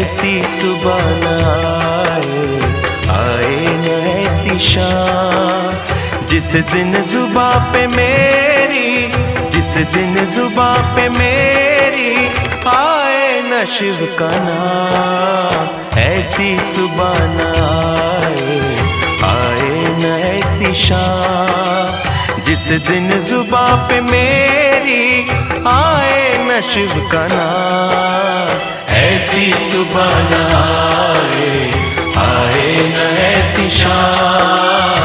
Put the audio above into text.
ऐसी सुबह न आए न ऐसी शाम, जिस दिन जुबां पे मेरी, जिस दिन जुबां पे मेरी आए न शिव का नाम। ऐसी सुबह न आए न ऐसी शाम, जिस दिन जुबां पे मेरी आए न शिव का नाम। ऐसी सुबह न आए न ऐसी शाम।